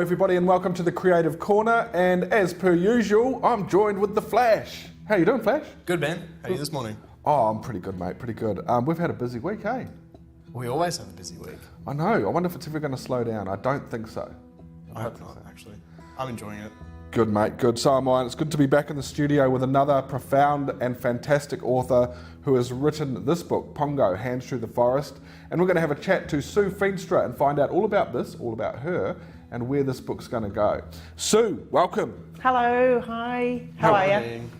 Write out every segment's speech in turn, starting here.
everybody, and welcome to the Creative Corner. And as per usual, I'm joined with the Flash. How you doing, Flash? Good, man. How are you this morning? Oh, I'm pretty good, mate. Pretty good. We've had a busy week, hey? We always have a busy week. I know. I wonder if it's ever going to slow down. I don't think so. I hope not, actually. I'm enjoying it. Good, mate. Good. So am I. It's good to be back in the studio with another profound and fantastic author who has written this book, PONGO, Hands Through the Forest. And we're going to have a chat to Sue Feenstra and find out all about this, all about her, and where this book's going to go. Sue, welcome. Hello, hi. How are you?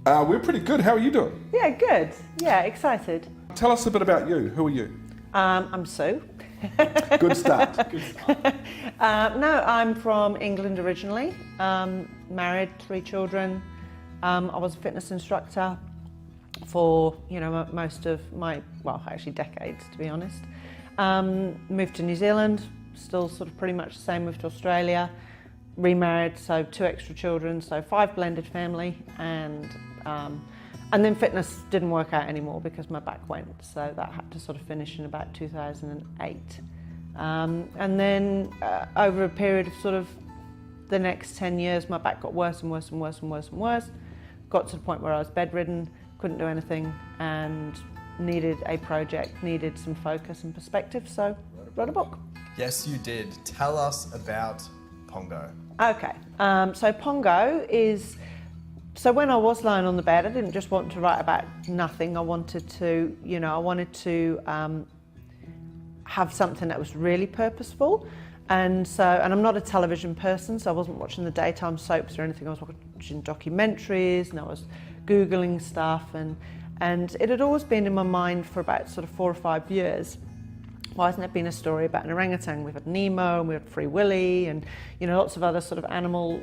We're pretty good. How are you doing? Yeah, good. Yeah, excited. Tell us a bit about you. Who are you? I'm Sue. Good start. No, I'm from England originally. Married, 3 children. I was a fitness instructor for most of my, actually decades, to be honest. Moved to New Zealand, still sort of pretty much the same. Moved to Australia, remarried, so 2 extra children, so 5 blended family, and then fitness didn't work out anymore because my back went, so that had to sort of finish in about 2008. And then over a period of sort of the next 10 years, my back got worse and worse and worse and worse and worse. Got to the point where I was bedridden, couldn't do anything, and needed a project, needed some focus and perspective, so wrote a book. Yes, you did. Tell us about PONGO. Okay, so PONGO is, so when I was lying on the bed, I didn't just want to write about nothing. I wanted to, have something that was really purposeful. And I'm not a television person, so I wasn't watching the daytime soaps or anything. I was watching documentaries and I was Googling stuff, and it had always been in my mind for about sort of 4 or 5 years. Why hasn't there been a story about an orangutan? We've had Nemo and we had Free Willy and lots of other sort of animal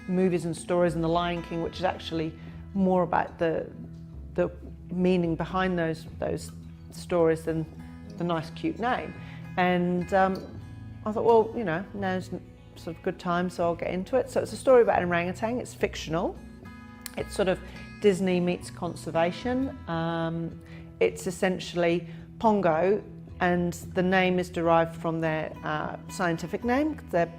movies and stories, and The Lion King, which is actually more about the meaning behind those stories than the nice cute name. And I thought, well, now's sort of good time, so I'll get into it. So it's a story about an orangutan. It's fictional. It's sort of Disney meets conservation. It's essentially PONGO, and the name is derived from their scientific name. Their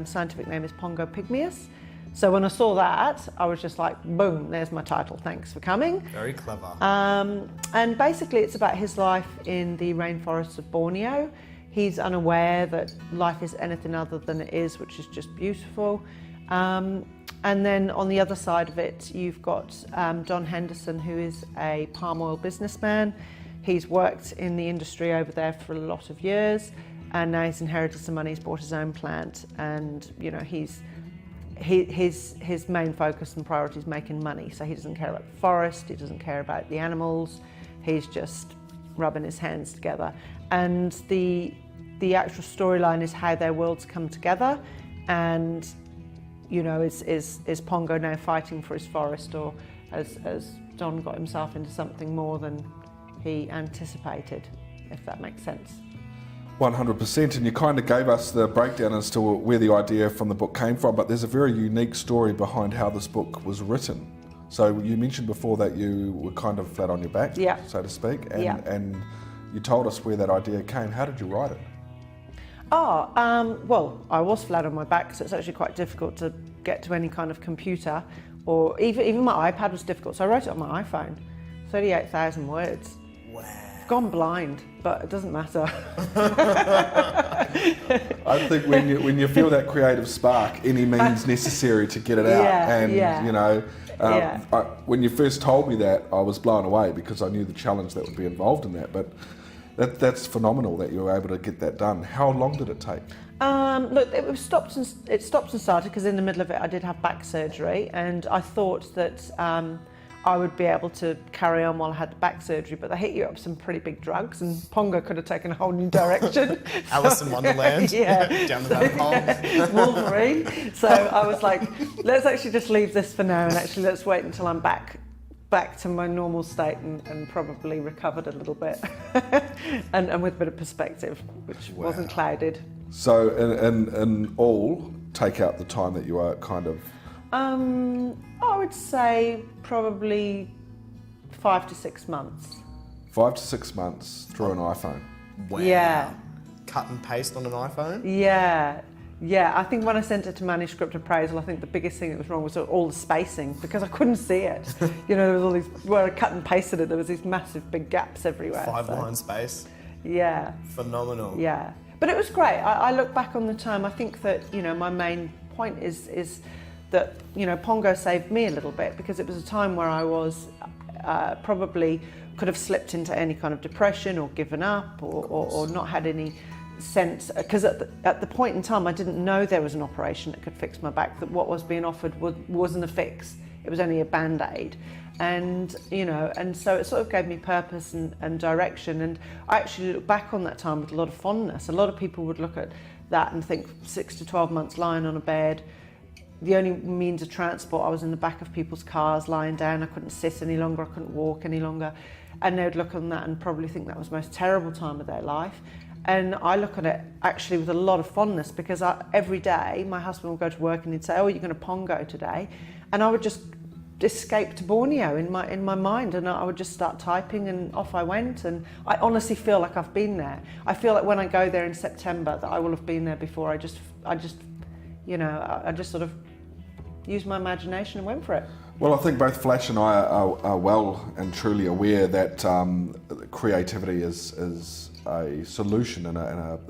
scientific name is Pongo pygmaeus. So when I saw that, I was just like, boom, there's my title, thanks for coming. Very clever. And basically it's about his life in the rainforests of Borneo. He's unaware that life is anything other than it is, which is just beautiful. And then on the other side of it, you've got Don Henderson, who is a palm oil businessman. He's worked in the industry over there for a lot of years, and now he's inherited some money, he's bought his own plant, and his main focus and priority is making money. So he doesn't care about the forest, he doesn't care about the animals, he's just rubbing his hands together. And the actual storyline is how their worlds come together, and is PONGO now fighting for his forest, or has Don got himself into something more than he anticipated, if that makes sense. 100%, and you kind of gave us the breakdown as to where the idea from the book came from, but there's a very unique story behind how this book was written. So you mentioned before that you were kind of flat on your back, so to speak, and you told us where that idea came. How did you write it? Well, I was flat on my back, so it's actually quite difficult to get to any kind of computer, or even my iPad was difficult, so I wrote it on my iPhone. 38,000 words. Wow. I've gone blind, but it doesn't matter. I think when you feel that creative spark, any means necessary to get it out. When you first told me that, I was blown away because I knew the challenge that would be involved in that. But that's phenomenal that you were able to get that done. How long did it take? Look, it stopped and started because in the middle of it I did have back surgery, and I thought that I would be able to carry on while I had the back surgery, but they hit you up with some pretty big drugs, and PONGO could have taken a whole new direction. Alice in Wonderland, down the rabbit hole. Wolverine. So I was like, let's actually just leave this for now, and actually let's wait until I'm back to my normal state and probably recovered a little bit, and with a bit of perspective, which wasn't clouded. So in all, take out the time that you are kind of... I would say probably 5 to 6 months. 5 to 6 months through an iPhone. Wow. Yeah. Cut and paste on an iPhone? Yeah. Yeah, I think when I sent it to manuscript appraisal, I think the biggest thing that was wrong was all the spacing, because I couldn't see it. You know, there was all these, where I cut and pasted it, there was these massive big gaps everywhere. 5-line space. Yeah. Phenomenal. Yeah. But it was great. I look back on the time, I think that, you know, my main point is that, you know, Pongo saved me a little bit, because it was a time where I was probably could have slipped into any kind of depression or given up or not had any sense, because at the point in time I didn't know there was an operation that could fix my back, that what was being offered wasn't a fix, it was only a band-aid. And you know, and so it sort of gave me purpose and direction, and I actually look back on that time with a lot of fondness. A lot of people would look at that and think 6 to 12 months lying on a bed, the only means of transport, I was in the back of people's cars lying down, I couldn't sit any longer, I couldn't walk any longer, and they would look on that and probably think that was the most terrible time of their life. And I look at it actually with a lot of fondness, because every day my husband would go to work and he'd say, oh, you're going to Pongo today, and I would just escape to Borneo in my mind, and I would just start typing and off I went. And I honestly feel like I've been there. I feel like when I go there in September that I will have been there before. I just you know, I just sort of used my imagination and went for it. Well, I think both Flash and I are well and truly aware that creativity is a solution and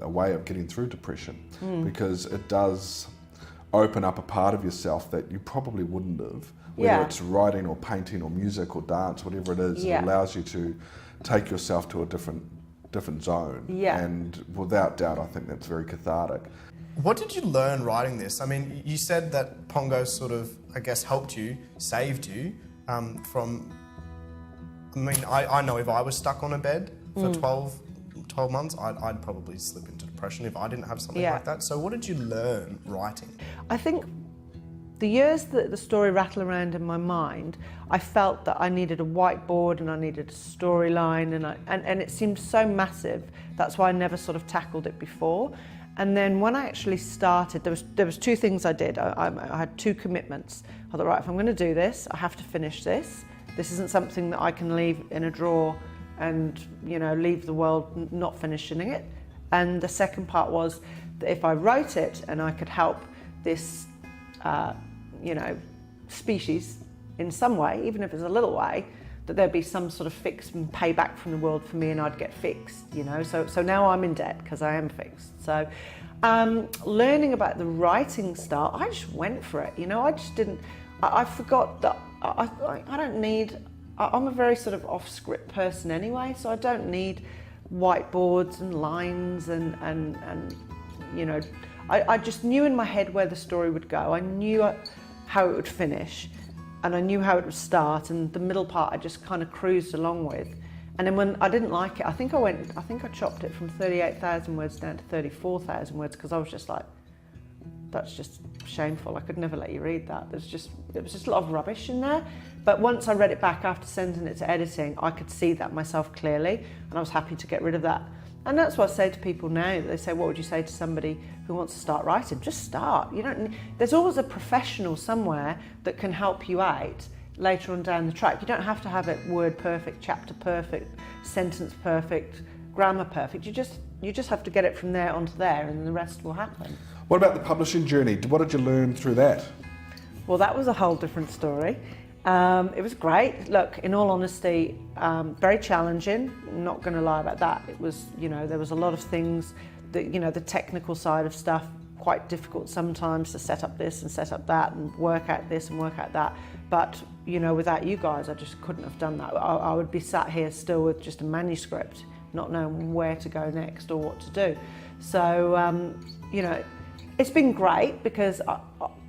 a way of getting through depression, because it does open up a part of yourself that you probably wouldn't have, whether it's writing or painting or music or dance, whatever it is. It allows you to take yourself to a different zone, and without doubt I think that's very cathartic. What did you learn writing this? I mean, you said that Pongo sort of, I guess, helped you, saved you from... I mean, I know if I was stuck on a bed for 12 months, I'd probably slip into depression if I didn't have something like that. So what did you learn writing? I think the years that the story rattled around in my mind, I felt that I needed a whiteboard and I needed a storyline, and it seemed so massive. That's why I never sort of tackled it before. And then when I actually started, there was two things I did. I had two commitments. I thought, right, if I'm going to do this, I have to finish this. This isn't something that I can leave in a drawer and, you know, leave the world not finishing it. And the second part was that if I wrote it and I could help this, you know, species in some way, even if it's a little way, that there'd be some sort of fix and payback from the world for me, and I'd get fixed, you know. So now I'm in debt because I am fixed. So learning about the writing style, I just went for it, you know. I just didn't, I forgot that I don't need, I'm a very sort of off-script person anyway, so I don't need whiteboards and lines and you know, I just knew in my head where the story would go. I knew how it would finish, and I knew how it would start, and the middle part I just kind of cruised along with. And then when I didn't like it, I think I chopped it from 38,000 words down to 34,000 words, because I was just like, that's just shameful. I could never let you read that. There was just a lot of rubbish in there. But once I read it back after sending it to editing, I could see that myself clearly, and I was happy to get rid of that. And that's what I say to people now. They say, what would you say to somebody who wants to start writing? Just start. You don't. There's always a professional somewhere that can help you out later on down the track. You don't have to have it word perfect, chapter perfect, sentence perfect, grammar perfect. You just have to get it from there onto there, and the rest will happen. What about the publishing journey? What did you learn through that? Well, that was a whole different story. It was great. Look, in all honesty, very challenging. I'm not going to lie about that. It was, you know, there was a lot of things that, you know, the technical side of stuff, quite difficult sometimes to set up this and set up that and work out this and work out that. But, you know, without you guys, I just couldn't have done that. I would be sat here still with just a manuscript, not knowing where to go next or what to do. So, you know, it's been great because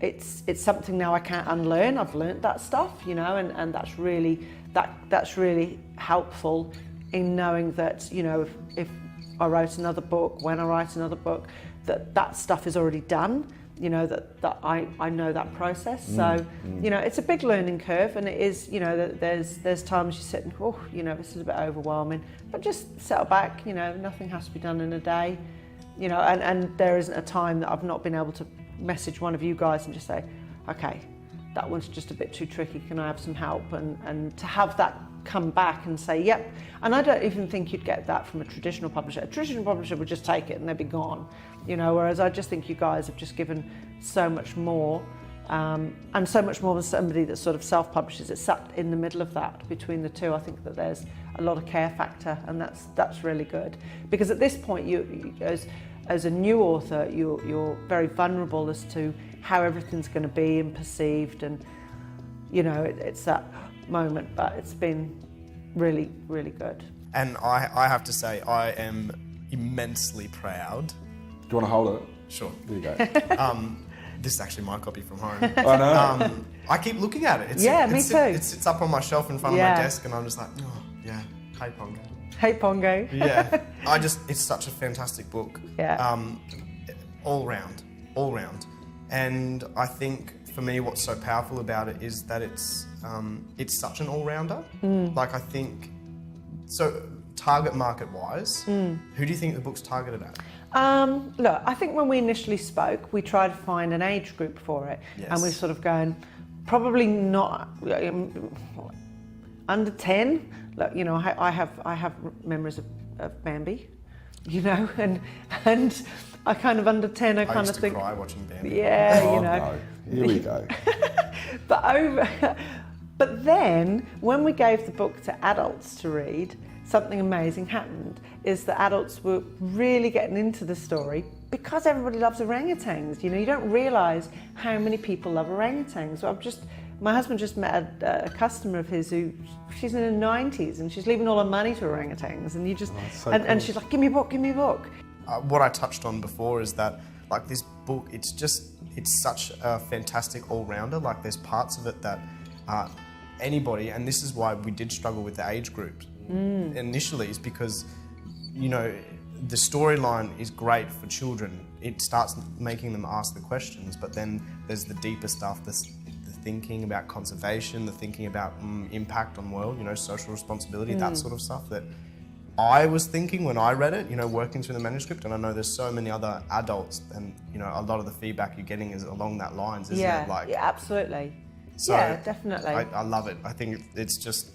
it's something now I can't unlearn. I've learnt that stuff, you know, and that's really helpful in knowing that, you know, if I wrote another book, when I write another book, that stuff is already done, you know, that I know that process. So, you know, it's a big learning curve, and it is, you know, there's times you sit and, oh, you know, this is a bit overwhelming, but just settle back, you know, nothing has to be done in a day. You know, and there isn't a time that I've not been able to message one of you guys and just say, okay, that one's just a bit too tricky, can I have some help? And to have that come back and say, yep. And I don't even think you'd get that from a traditional publisher. A traditional publisher would just take it and they'd be gone, whereas I just think you guys have just given so much more, and so much more than somebody that sort of self-publishes. It's sat in the middle of that, between the two. I think that there's a lot of care factor, and that's really good. Because at this point, you as a new author, you're very vulnerable as to how everything's going to be and perceived, and it's that moment. But it's been really, really good. And I have to say, I am immensely proud. Do you want to hold it? Sure. There you go. This is actually my copy from home. I know. I keep looking at it. Me too. It sits up on my shelf in front of my desk, and I'm just like, oh, yeah, hey, Pongo. Hey, Pongo. Yeah. It's such a fantastic book. Yeah. All round. And I think, for me, what's so powerful about it is that it's such an all-rounder. Like, I think, so target market-wise, who do you think the book's targeted at? Look, I think when we initially spoke, we tried to find an age group for it. Yes. And we're sort of going, probably not under 10. Look, I have memories of Bambi, and I kind of under 10, I kind of think. I used to cry watching Bambi. Yeah, No. Here we go. But then, when we gave the book to adults to read, something amazing happened, is that adults were really getting into the story because everybody loves orangutans. You don't realise how many people love orangutans. So my husband just met a customer of his who, she's in her 90s and she's leaving all her money to orangutans, and and she's like, give me a book. What I touched on before is that, like, this book, it's such a fantastic all-rounder. Like, there's parts of it that anybody, and this is why we did struggle with the age group initially, is because, the storyline is great for children. It starts making them ask the questions, but then there's the deeper stuff, the thinking about conservation, the thinking about impact on the world, social responsibility, that sort of stuff that I was thinking when I read it, working through the manuscript. And I know there's so many other adults, and a lot of the feedback you're getting is along that lines, isn't it? Like, yeah, absolutely. So yeah, definitely. I love it. I think it's just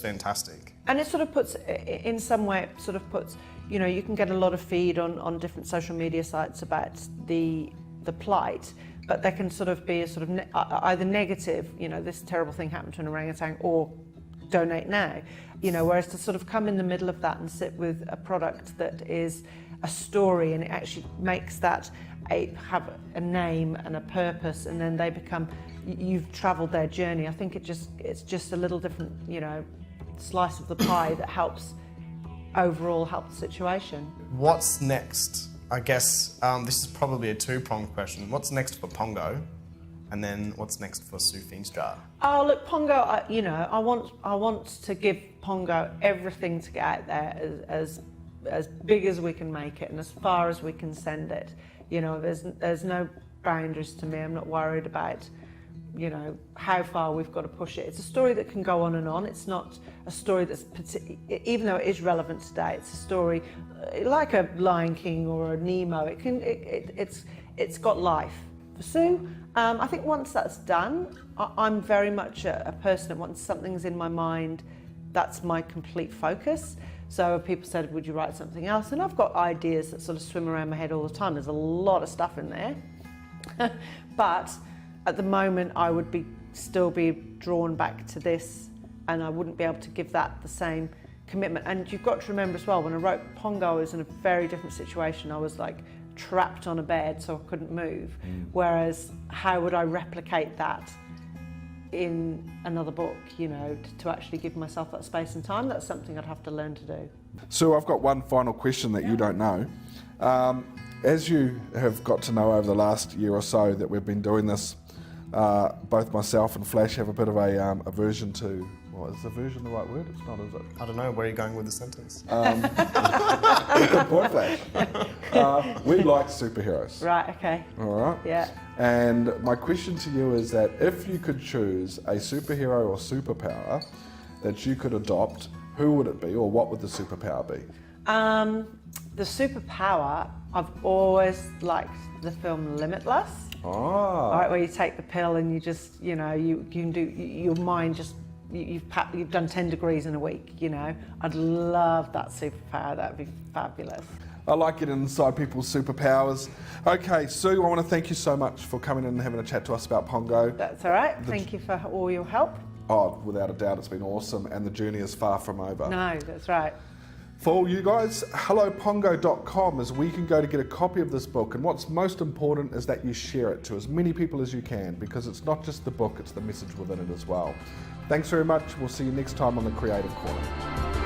fantastic. And it sort of puts, in some way, it sort of puts, you can get a lot of feed on different social media sites about the plight, but they can sort of be a sort of either negative, this terrible thing happened to an orangutan, or donate now, whereas to sort of come in the middle of that and sit with a product that is a story, and it actually makes that have a name and a purpose, and then they become, you've travelled their journey. I think it's just a little different, slice of the pie that helps overall help the situation. What's next? I guess this is probably a two-pronged question. What's next for Pongo? And then what's next for Sue Feenstra? Oh, look, Pongo, I want to give Pongo everything to get out there as big as we can make it and as far as we can send it. There's no boundaries to me. I'm not worried about, how far we've got to push it. It's a story that can go on and on. It's not a story that's, even though it is relevant today, it's a story like a Lion King or a Nemo. It's got life. For Sue, I think once that's done, I'm very much a person that once something's in my mind, that's my complete focus. So people said, would you write something else? And I've got ideas that sort of swim around my head all the time. There's a lot of stuff in there. But at the moment, I would still be drawn back to this, and I wouldn't be able to give that the same commitment. And you've got to remember as well, when I wrote Pongo, I was in a very different situation. I was like trapped on a bed, so I couldn't move. Whereas, how would I replicate that in another book, to actually give myself that space and time? That's something I'd have to learn to do. So I've got one final question that you don't know. As you have got to know over the last year or so that we've been doing this, both myself and Flash have a bit of a aversion to, well, is aversion the right word? It's not, is it? I don't know, where are you going with the sentence? Good point, Flash. We like superheroes. Right, okay. All right? Yeah. And my question to you is that if you could choose a superhero or superpower that you could adopt, who would it be, or what would the superpower be? The superpower, I've always liked the film Limitless. Oh. All right, where you take the pill and you just, you can do, your mind just you've done 10 degrees in a week, you know. I'd love that superpower. That'd be fabulous. I like getting inside people's superpowers. Okay, Sue, I want to thank you so much for coming in and having a chat to us about PONGO. That's all right. Thank you for all your help. Oh, without a doubt, it's been awesome, and the journey is far from over. No, that's right. For all you guys, hellopongo.com is where you can go to get a copy of this book, and what's most important is that you share it to as many people as you can, because it's not just the book, it's the message within it as well. Thanks very much. We'll see you next time on the Creative Corner.